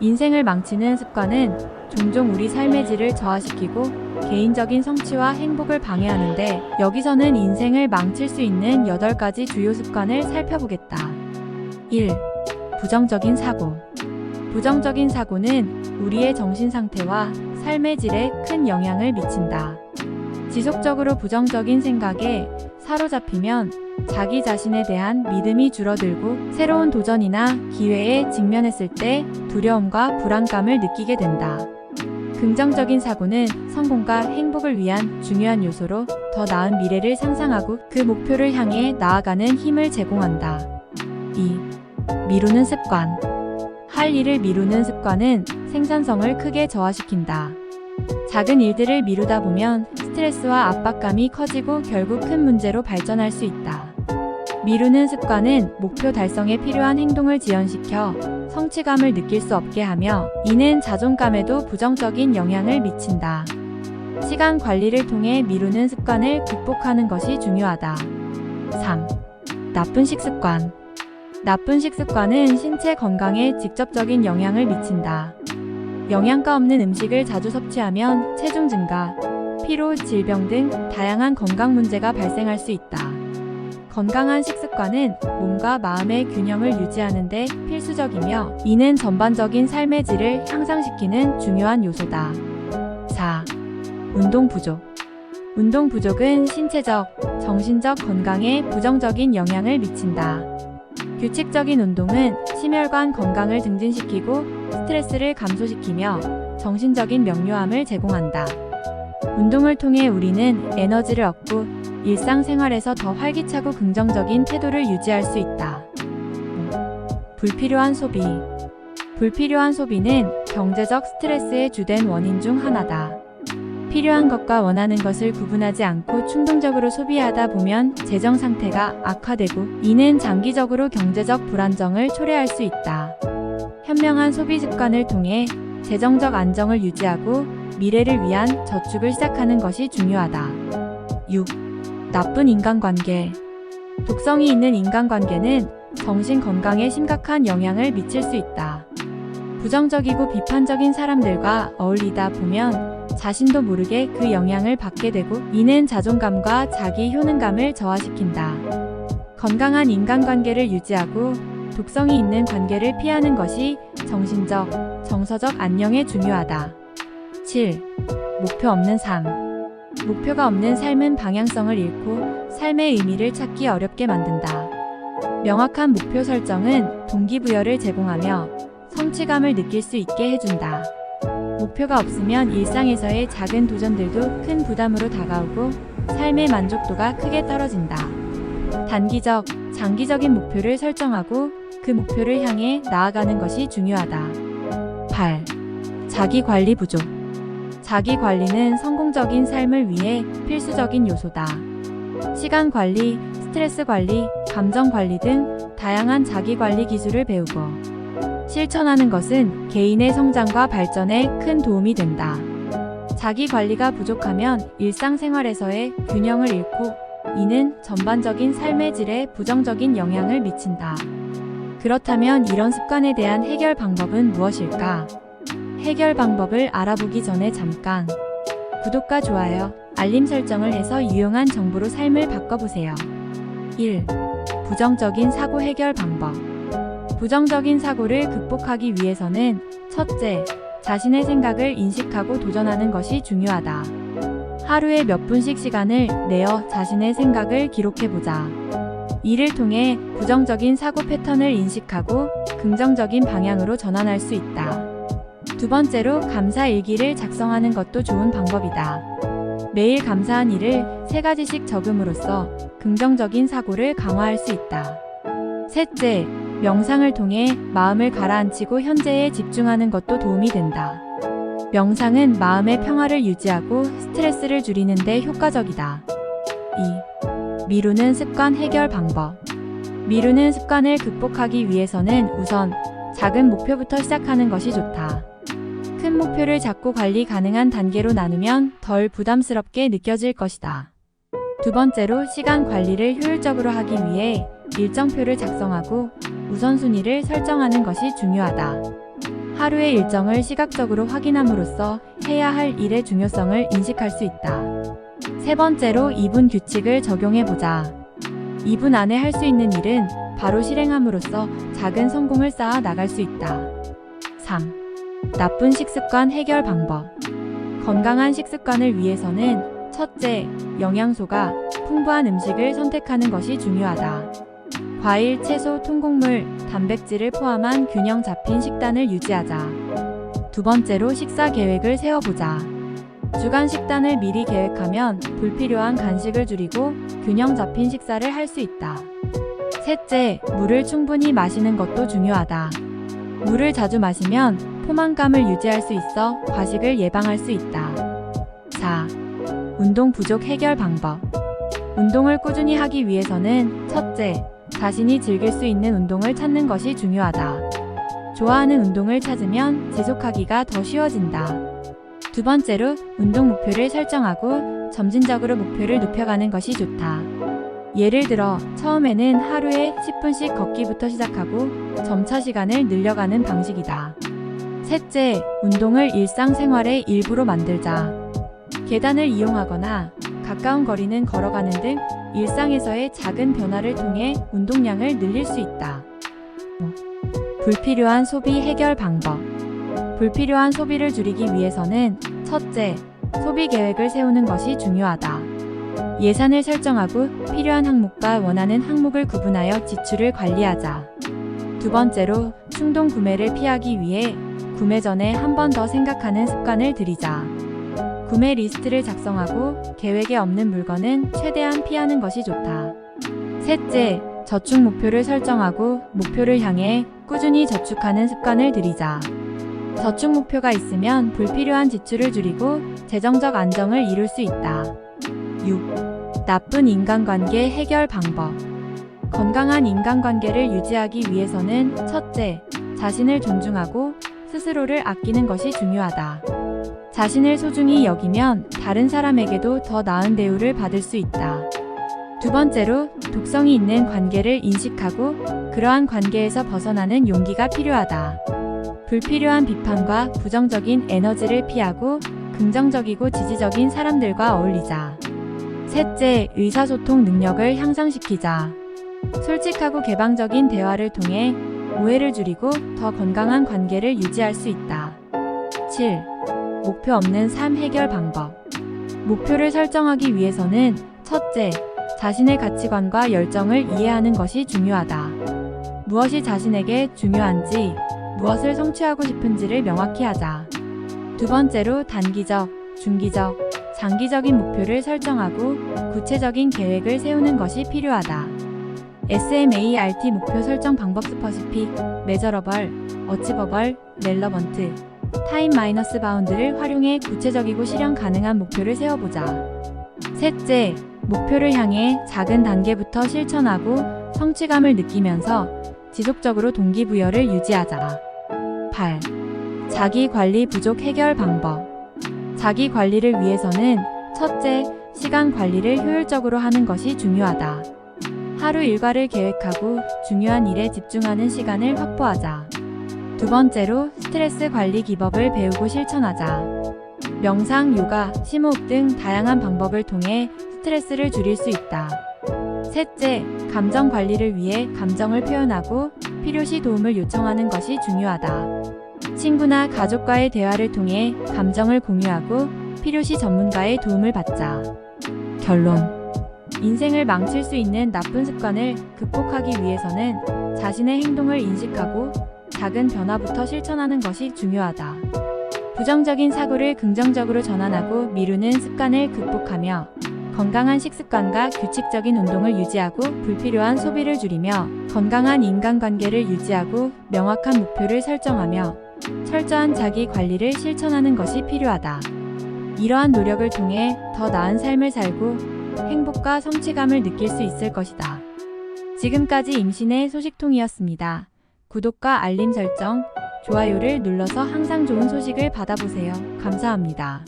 인생을 망치는 습관은 종종 우리 삶의 질을 저하시키고 개인적인 성취와 행복을 방해하는데, 여기서는 인생을 망칠 수 있는 8가지 주요 습관을 살펴보겠다. 1. 부정적인 사고. 부정적인 사고는 우리의 정신 상태와 삶의 질에 큰 영향을 미친다. 지속적으로 부정적인 생각에 사로잡히면 자기 자신에 대한 믿음이 줄어들고, 새로운 도전이나 기회에 직면했을 때 두려움과 불안감을 느끼게 된다. 긍정적인 사고는 성공과 행복을 위한 중요한 요소로 더 나은 미래를 상상하고 그 목표를 향해 나아가는 힘을 제공한다. 2. 미루는 습관. 할 일을 미루는 습관은 생산성을 크게 저하시킨다. 작은 일들을 미루다 보면 스트레스와 압박감이 커지고 결국 큰 문제로 발전할 수 있다. 미루는 습관은 목표 달성에 필요한 행동을 지연시켜 성취감을 느낄 수 없게 하며, 이는 자존감에도 부정적인 영향을 미친다. 시간 관리를 통해 미루는 습관을 극복하는 것이 중요하다. 3. 나쁜 식습관. 나쁜 식습관은 신체 건강에 직접적인 영향을 미친다. 영양가 없는 음식을 자주 섭취하면 체중 증가, 피로, 질병 등 다양한 건강 문제가 발생할 수 있다. 건강한 식습관은 몸과 마음의 균형을 유지하는 데 필수적이며, 이는 전반적인 삶의 질을 향상시키는 중요한 요소다. 4. 운동 부족. 운동 부족은 신체적, 정신적 건강에 부정적인 영향을 미친다. 규칙적인 운동은 심혈관 건강을 증진시키고 스트레스를 감소시키며 정신적인 명료함을 제공한다. 운동을 통해 우리는 에너지를 얻고 일상생활에서 더 활기차고 긍정적인 태도를 유지할 수 있다. 불필요한 소비. 불필요한 소비는 경제적 스트레스의 주된 원인 중 하나다. 필요한 것과 원하는 것을 구분하지 않고 충동적으로 소비하다 보면 재정 상태가 악화되고, 이는 장기적으로 경제적 불안정을 초래할 수 있다. 현명한 소비 습관을 통해 재정적 안정을 유지하고 미래를 위한 저축을 시작하는 것이 중요하다. 6. 나쁜 인간관계. 독성이 있는 인간관계는 정신 건강에 심각한 영향을 미칠 수 있다. 부정적이고 비판적인 사람들과 어울리다 보면 자신도 모르게 그 영향을 받게 되고, 이는 자존감과 자기 효능감을 저하시킨다. 건강한 인간관계를 유지하고 독성이 있는 관계를 피하는 것이 정신적, 정서적 안녕에 중요하다. 7. 목표 없는 삶. 목표가 없는 삶은 방향성을 잃고 삶의 의미를 찾기 어렵게 만든다. 명확한 목표 설정은 동기부여를 제공하며 성취감을 느낄 수 있게 해준다. 목표가 없으면 일상에서의 작은 도전들도 큰 부담으로 다가오고 삶의 만족도가 크게 떨어진다. 단기적, 장기적인 목표를 설정하고 그 목표를 향해 나아가는 것이 중요하다. 8. 자기 관리 부족. 자기 관리는 성공적인 삶을 위해 필수적인 요소다. 시간 관리, 스트레스 관리, 감정 관리 등 다양한 자기 관리 기술을 배우고 실천하는 것은 개인의 성장과 발전에 큰 도움이 된다. 자기 관리가 부족하면 일상생활에서의 균형을 잃고, 이는 전반적인 삶의 질에 부정적인 영향을 미친다. 그렇다면 이런 습관에 대한 해결 방법은 무엇일까? 해결 방법을 알아보기 전에 잠깐 구독과 좋아요, 알림 설정을 해서 유용한 정보로 삶을 바꿔보세요. 1. 부정적인 사고 해결 방법. 부정적인 사고를 극복하기 위해서는 첫째, 자신의 생각을 인식하고 도전하는 것이 중요하다. 하루에 몇 분씩 시간을 내어 자신의 생각을 기록해보자. 이를 통해 부정적인 사고 패턴을 인식하고 긍정적인 방향으로 전환할 수 있다. 두 번째로, 감사 일기를 작성하는 것도 좋은 방법이다. 매일 감사한 일을 3가지씩 적음으로써 긍정적인 사고를 강화할 수 있다. 셋째, 명상을 통해 마음을 가라앉히고 현재에 집중하는 것도 도움이 된다. 명상은 마음의 평화를 유지하고 스트레스를 줄이는 데 효과적이다. 2. 미루는 습관 해결 방법. 미루는 습관을 극복하기 위해서는 우선 작은 목표부터 시작하는 것이 좋다. 큰 목표를 작고 관리 가능한 단계로 나누면 덜 부담스럽게 느껴질 것이다. 두 번째로, 시간 관리를 효율적으로 하기 위해 일정표를 작성하고 우선순위를 설정하는 것이 중요하다. 하루의 일정을 시각적으로 확인함으로써 해야 할 일의 중요성을 인식할 수 있다. 세 번째로 2분 규칙을 적용해보자. 2분 안에 할 수 있는 일은 바로 실행함으로써 작은 성공을 쌓아 나갈 수 있다. 3. 나쁜 식습관 해결 방법. 건강한 식습관을 위해서는 첫째, 영양소가 풍부한 음식을 선택하는 것이 중요하다. 과일, 채소, 통곡물, 단백질을 포함한 균형 잡힌 식단을 유지하자. 두 번째로 식사 계획을 세워보자. 주간 식단을 미리 계획하면 불필요한 간식을 줄이고 균형 잡힌 식사를 할 수 있다. 셋째, 물을 충분히 마시는 것도 중요하다. 물을 자주 마시면 포만감을 유지할 수 있어 과식을 예방할 수 있다. 4. 운동 부족 해결 방법. 운동을 꾸준히 하기 위해서는 첫째, 자신이 즐길 수 있는 운동을 찾는 것이 중요하다. 좋아하는 운동을 찾으면 지속하기가 더 쉬워진다. 두 번째로 운동 목표를 설정하고 점진적으로 목표를 높여가는 것이 좋다. 예를 들어 처음에는 하루에 10분씩 걷기부터 시작하고 점차 시간을 늘려가는 방식이다. 셋째, 운동을 일상생활의 일부로 만들자. 계단을 이용하거나 가까운 거리는 걸어가는 등 일상에서의 작은 변화를 통해 운동량을 늘릴 수 있다. 불필요한 소비 해결 방법. 불필요한 소비를 줄이기 위해서는 첫째, 소비 계획을 세우는 것이 중요하다. 예산을 설정하고 필요한 항목과 원하는 항목을 구분하여 지출을 관리하자. 두 번째로, 충동 구매를 피하기 위해 구매 전에 한 번 더 생각하는 습관을 들이자. 구매 리스트를 작성하고 계획에 없는 물건은 최대한 피하는 것이 좋다. 셋째, 저축 목표를 설정하고 목표를 향해 꾸준히 저축하는 습관을 들이자. 저축 목표가 있으면 불필요한 지출을 줄이고 재정적 안정을 이룰 수 있다. 6. 나쁜 인간관계 해결 방법. 건강한 인간관계를 유지하기 위해서는 첫째, 자신을 존중하고 스스로를 아끼는 것이 중요하다. 자신을 소중히 여기면 다른 사람에게도 더 나은 대우를 받을 수 있다. 두 번째로, 독성이 있는 관계를 인식하고 그러한 관계에서 벗어나는 용기가 필요하다. 불필요한 비판과 부정적인 에너지를 피하고 긍정적이고 지지적인 사람들과 어울리자. 셋째, 의사소통 능력을 향상시키자. 솔직하고 개방적인 대화를 통해 오해를 줄이고 더 건강한 관계를 유지할 수 있다. 7. 목표 없는 삶 해결 방법. 목표를 설정하기 위해서는 첫째, 자신의 가치관과 열정을 이해하는 것이 중요하다. 무엇이 자신에게 중요한지, 무엇을 성취하고 싶은지를 명확히 하자. 두 번째로 단기적, 중기적, 장기적인 목표를 설정하고 구체적인 계획을 세우는 것이 필요하다. SMART 목표 설정 방법 스퍼시픽, 메저러벌, 어치버벌, 렐러번트, 타임-바운드를 활용해 구체적이고 실현 가능한 목표를 세워보자. 셋째, 목표를 향해 작은 단계부터 실천하고 성취감을 느끼면서 지속적으로 동기부여를 유지하자. 8. 자기 관리 부족 해결 방법. 자기 관리를 위해서는 첫째, 시간 관리를 효율적으로 하는 것이 중요하다. 하루 일과를 계획하고 중요한 일에 집중하는 시간을 확보하자. 두 번째로, 스트레스 관리 기법을 배우고 실천하자. 명상, 요가, 심호흡 등 다양한 방법을 통해 스트레스를 줄일 수 있다. 셋째, 감정 관리를 위해 감정을 표현하고 필요시 도움을 요청하는 것이 중요하다. 친구나 가족과의 대화를 통해 감정을 공유하고 필요시 전문가의 도움을 받자. 결론. 인생을 망칠 수 있는 나쁜 습관을 극복하기 위해서는 자신의 행동을 인식하고 작은 변화부터 실천하는 것이 중요하다. 부정적인 사고를 긍정적으로 전환하고 미루는 습관을 극복하며 건강한 식습관과 규칙적인 운동을 유지하고 불필요한 소비를 줄이며 건강한 인간관계를 유지하고 명확한 목표를 설정하며 철저한 자기 관리를 실천하는 것이 필요하다. 이러한 노력을 통해 더 나은 삶을 살고 행복과 성취감을 느낄 수 있을 것이다. 지금까지 임신의 소식통이었습니다. 구독과 알림 설정, 좋아요를 눌러서 항상 좋은 소식을 받아보세요. 감사합니다.